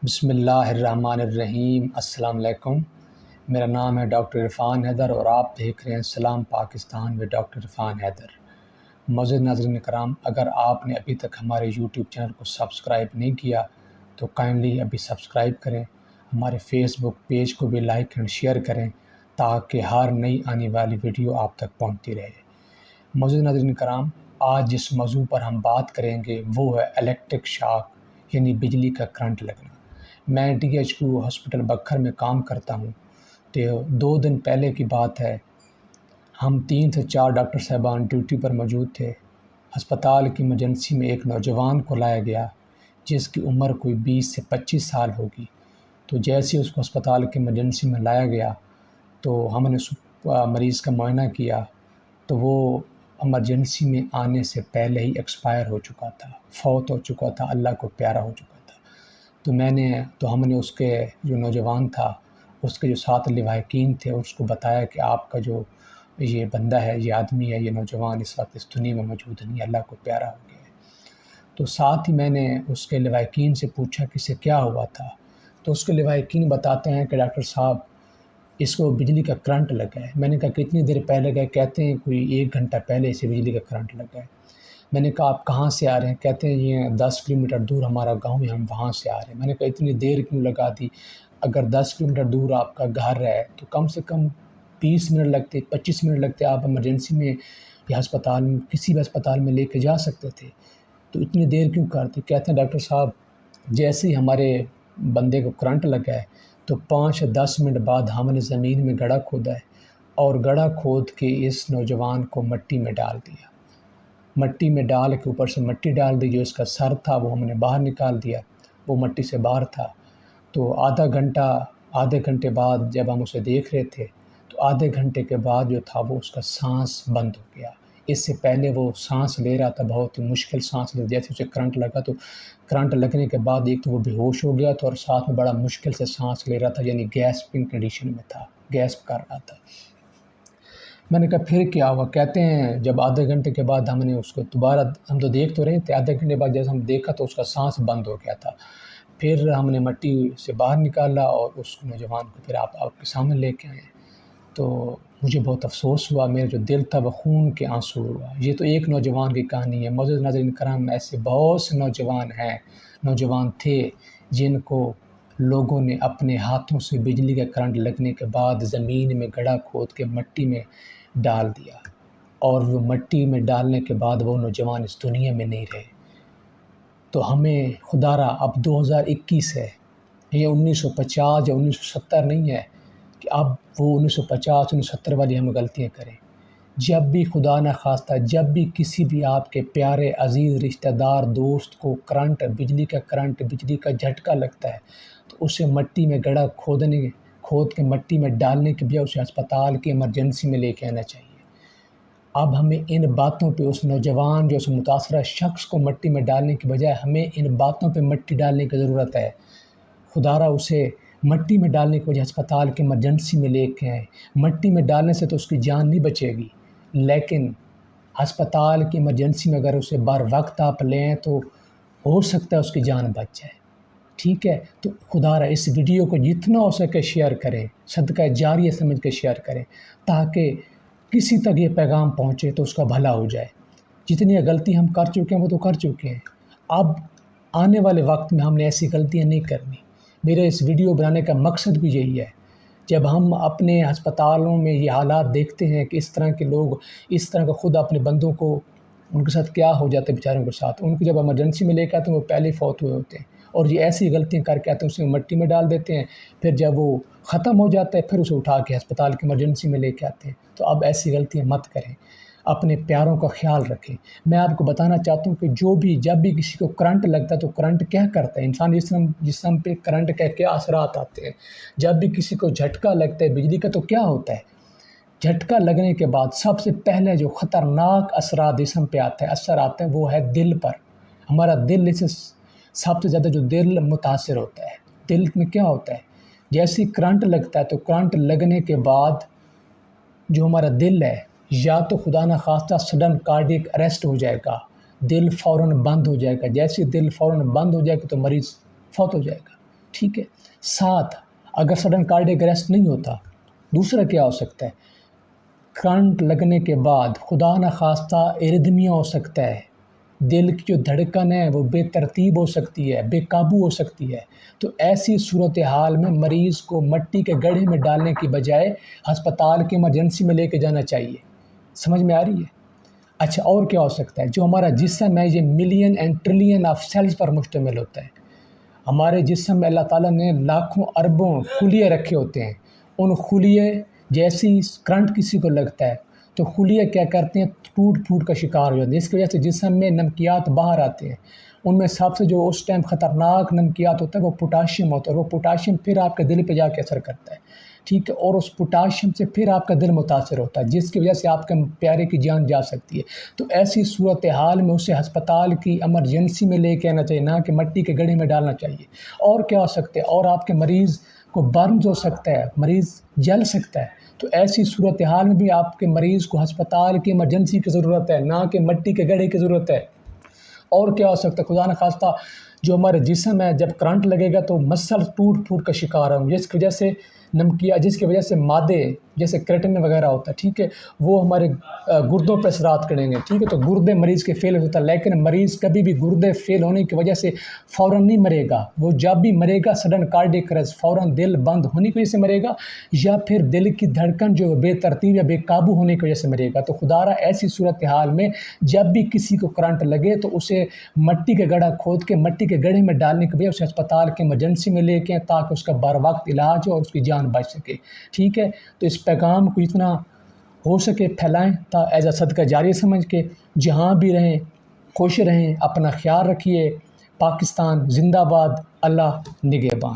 بسم اللہ الرحمن الرحیم۔ السلام علیکم۔ میرا نام ہے ڈاکٹر عرفان حیدر اور آپ دیکھ رہے ہیں سلام پاکستان میں ڈاکٹر عرفان حیدر۔ معزز ناظرین کرام، اگر آپ نے ابھی تک ہمارے یوٹیوب چینل کو سبسکرائب نہیں کیا تو کائنڈلی ابھی سبسکرائب کریں، ہمارے فیس بک پیج کو بھی لائک اینڈ شیئر کریں تاکہ ہر نئی آنے والی ویڈیو آپ تک پہنچتی رہے۔ معزز ناظرین کرام، آج جس موضوع پر ہم بات کریں گے وہ ہے الیکٹرک شاک یعنی بجلی کا کرنٹ لگنا۔ میں ڈی ایچ کیو ہاسپٹل بکھر میں کام کرتا ہوں۔ تو 2 دن پہلے کی بات ہے، ہم 3 سے 4 ڈاکٹر صاحبان ڈیوٹی پر موجود تھے۔ ہسپتال کی ایمرجنسی میں ایک نوجوان کو لایا گیا جس کی عمر کوئی 20 سے 25 سال ہوگی۔ تو جیسے اس کو ہسپتال کی ایمرجنسی میں لایا گیا تو ہم نے مریض کا معائنہ کیا تو وہ ایمرجنسی میں آنے سے پہلے ہی ایکسپائر ہو چکا تھا، فوت ہو چکا تھا، اللہ کو پیارا ہو چکا تھا۔ تو ہم نے اس کے جو نوجوان تھا، اس کے جو 7 لواحقین تھے، اس کو بتایا کہ آپ کا جو یہ بندہ ہے، یہ آدمی ہے، یہ نوجوان اس وقت اس دنیا میں موجود نہیں، اللہ کو پیارا ہو گیا ہے۔ تو ساتھ ہی میں نے اس کے لواحقین سے پوچھا کہ اسے کیا ہوا تھا، تو اس کے لواحقین بتاتے ہیں کہ ڈاکٹر صاحب اس کو بجلی کا کرنٹ لگا ہے۔ میں نے کہا کتنی دیر پہلے گئے؟ کہتے ہیں کوئی 1 گھنٹہ پہلے اسے بجلی کا کرنٹ لگا ہے۔ میں نے کہا آپ کہاں سے آ رہے ہیں؟ کہتے ہیں یہ 10 کلومیٹر دور ہمارا گاؤں ہے، ہم وہاں سے آ رہے ہیں۔ میں نے کہا اتنی دیر کیوں لگا دی؟ اگر 10 کلومیٹر دور آپ کا گھر ہے تو کم سے کم 20 منٹ لگتے، 25 منٹ لگتے، آپ ایمرجنسی میں یا ہسپتال میں کسی بھی ہسپتال میں لے کے جا سکتے تھے، تو اتنی دیر کیوں کرتے؟ کہتے ہیں ڈاکٹر صاحب جیسے ہی ہمارے بندے کو کرنٹ لگا ہے تو 5 یا 10 منٹ بعد ہم نے زمین میں گڑھا کھودا ہے اور گڑھا کھود کے اس نوجوان کو مٹی میں ڈال دیا۔ مٹی میں ڈال کے اوپر سے مٹی ڈال دی، جو اس کا سر تھا وہ ہم نے باہر نکال دیا، وہ مٹی سے باہر تھا۔ تو آدھے گھنٹے بعد جب ہم اسے دیکھ رہے تھے تو آدھے گھنٹے کے بعد جو تھا وہ اس کا سانس بند ہو گیا۔ اس سے پہلے وہ سانس لے رہا تھا، بہت ہی مشکل سانس لے، جیسے اسے کرنٹ لگا تو کرنٹ لگنے کے بعد ایک تو وہ بے ہوش ہو گیا تھا اور ساتھ میں بڑا مشکل سے سانس لے رہا تھا، یعنی گیسپنگ کنڈیشن میں تھا، گیسپ کر رہا تھا۔ میں نے کہا پھر کیا ہوا؟ کہتے ہیں جب آدھے گھنٹے کے بعد ہم نے اس کو دوبارہ، ہم تو دیکھ تو رہے تھے، آدھے گھنٹے بعد جیسے ہم دیکھا تو اس کا سانس بند ہو گیا تھا۔ پھر ہم نے مٹی سے باہر نکالا اور اس نوجوان کو پھر آپ کے سامنے لے کے آئے۔ تو مجھے بہت افسوس ہوا، میرا جو دل تھا وہ خون کے آنسو ہوا۔ یہ تو ایک نوجوان کی کہانی ہے، معزز ناظرین کرام، ایسے بہت سے نوجوان تھے جن کو لوگوں نے اپنے ہاتھوں سے بجلی کا کرنٹ لگنے کے بعد زمین میں گڑھا کھود کے مٹی میں ڈال دیا، اور وہ مٹی میں ڈالنے کے بعد وہ نوجوان اس دنیا میں نہیں رہے۔ تو ہمیں خدا را اب 2021 ہے، یہ 1950 یا 1970 نہیں ہے کہ اب وہ 1950 1970 والی ہم غلطیاں کریں۔ جب بھی خدا نہ خواستہ جب بھی کسی بھی آپ کے پیارے عزیز رشتہ دار دوست کو بجلی کا جھٹکا لگتا ہے تو اسے مٹی میں گڑھا کھود کے مٹی میں ڈالنے کے بجائے اسے ہسپتال کی ایمرجنسی میں لے کے آنا چاہیے۔ اب ہمیں ان باتوں پہ اس نوجوان جو اس متاثرہ شخص کو مٹی میں ڈالنے کے بجائے ہمیں ان باتوں پہ مٹی ڈالنے کی ضرورت ہے۔ خدا را اسے مٹی میں ڈالنے کے وجہ ہسپتال کی ایمرجنسی میں لے کے آئیں۔ مٹی میں ڈالنے سے تو اس کی جان نہیں بچے گی، لیکن ہسپتال کی ایمرجنسی میں اگر اسے بر وقت آپ لیں تو ہو سکتا ہے اس کی جان بچ جائے۔ ٹھیک ہے، تو خدا را اس ویڈیو کو جتنا ہو سکے شیئر کریں، صدقہ جاریہ سمجھ کے شیئر کریں تاکہ کسی تک یہ پیغام پہنچے تو اس کا بھلا ہو جائے۔ جتنی غلطی ہم کر چکے ہیں وہ تو کر چکے ہیں، اب آنے والے وقت میں ہم نے ایسی غلطیاں نہیں کرنی۔ میرے اس ویڈیو بنانے کا مقصد بھی یہی ہے۔ جب ہم اپنے ہسپتالوں میں یہ حالات دیکھتے ہیں کہ اس طرح کے لوگ اس طرح کا خود اپنے بندوں کو، ان کے ساتھ کیا ہو جاتا ہے بیچاروں کے ساتھ، ان کو جب ایمرجنسی میں لے کے آتے ہیں وہ پہلے ہی فوت ہوئے ہوتے ہیں، اور یہ ایسی غلطیاں کر کے آتے ہیں، اسے مٹی میں ڈال دیتے ہیں، پھر جب وہ ختم ہو جاتا ہے پھر اسے اٹھا کے ہسپتال کی ایمرجنسی میں لے کے آتے ہیں۔ تو اب ایسی غلطیاں مت کریں، اپنے پیاروں کا خیال رکھیں۔ میں آپ کو بتانا چاہتا ہوں کہ جب بھی کسی کو کرنٹ لگتا ہے تو کرنٹ کیا کرتا ہے، انسان جسم پہ کرنٹ کے کیا اثرات آتے ہیں۔ جب بھی کسی کو جھٹکا لگتا ہے بجلی کا تو کیا ہوتا ہے؟ جھٹکا لگنے کے بعد سب سے پہلے جو خطرناک اثرات جسم پہ اثر آتے ہیں وہ ہے دل پر۔ ہمارا دل اس سے سب سے زیادہ جو دل متاثر ہوتا ہے۔ دل میں کیا ہوتا ہے؟ جیسے کرنٹ لگتا ہے تو کرنٹ لگنے کے بعد جو ہمارا دل ہے یا تو خدا نہ خواستہ سڈن کارڈیک اریسٹ ہو جائے گا، دل فوراً بند ہو جائے گا۔ جیسے دل فوراً بند ہو جائے گا تو مریض فوت ہو جائے گا۔ ٹھیک ہے. 7 اگر سڈن کارڈیک اریسٹ نہیں ہوتا، دوسرا کیا ہو سکتا ہے، کرنٹ لگنے کے بعد خدا نخواستہ ایردمیا ہو سکتا ہے، دل کی جو دھڑکن ہے وہ بے ترتیب ہو سکتی ہے، بے قابو ہو سکتی ہے. تو ایسی صورتحال میں مریض کو مٹی کے گڑھے میں ڈالنے کی بجائے ہسپتال کی ایمرجنسی میں لے کے جانا چاہیے. سمجھ میں آ رہی ہے؟ اچھا، اور کیا ہو سکتا ہے، جو ہمارا جسم ہے یہ million and trillion of cells پر مشتمل ہوتا ہے. ہمارے جسم میں اللہ تعالیٰ نے لاکھوں اربوں خلیے رکھے ہوتے ہیں. ان خلیے جیسی کرنٹ کسی کو لگتا ہے تو خلیے کیا کرتے ہیں، ٹوٹ پھوٹ کا شکار ہو جاتے ہیں، جس کی وجہ سے جسم میں نمکیات باہر آتے ہیں. ان میں سب سے جو اس ٹائم خطرناک نمکیات ہوتا ہے وہ پوٹاشیم ہوتا ہے، اور وہ پوٹاشیم پھر آپ کے دل پہ جا کے اثر کرتا ہے. ٹھیک ہے، اور اس پوٹاشیم سے پھر آپ کا دل متاثر ہوتا ہے، جس کی وجہ سے آپ کے پیارے کی جان جا سکتی ہے. تو ایسی صورتحال میں اسے ہسپتال کی ایمرجنسی میں لے کے آنا چاہیے، نہ کہ مٹی کے گڑھے میں ڈالنا چاہیے. اور کیا ہو سکتا ہے، اور آپ کے مریض کو برنز ہو سکتا ہے، مریض جل سکتا ہے. تو ایسی صورتحال میں بھی آپ کے مریض کو ہسپتال کی ایمرجنسی کی ضرورت ہے، نہ کہ مٹی کے گڑھے کی ضرورت ہے. اور کیا ہو سکتا ہے، خدا نخواستہ جو ہمارے جسم ہے جب کرنٹ لگے گا تو مسل ٹوٹ پھوٹ کا شکار ہوں، جس کی وجہ سے جس کی وجہ سے مادے جیسے کریٹن وغیرہ ہوتا ہے، ٹھیک ہے، وہ ہمارے گردوں پہ اثرات کریں گے. ٹھیک ہے، تو گردے مریض کے فیل ہوتا ہے، لیکن مریض کبھی بھی گردے فیل ہونے کی وجہ سے فوراً نہیں مرے گا. وہ جب بھی مرے گا سڈن کارڈیک اریسٹ، فوراً دل بند ہونے کی وجہ سے مرے گا، یا پھر دل کی دھڑکن جو بے ترتیب یا بے قابو ہونے کی وجہ سے مرے گا. تو خدارا ایسی صورتحال میں جب بھی کسی کو کرنٹ لگے تو اسے مٹی کے گڑھا کھود کے مٹی کے گڑھے میں ڈالنے کے بجائے اسے ہسپتال کے ایمرجنسی میں لے کے تاکہ اس کا بر وقت علاج ہو اور اس کی جان بچ سکے. ٹھیک ہے، تو اس پیغام کو جتنا ہو سکے پھیلائیں تا ایز اے صدقہ جاری سمجھ کے. جہاں بھی رہیں خوش رہیں، اپنا خیال رکھیے. پاکستان زندہ باد، اللہ نگہبان.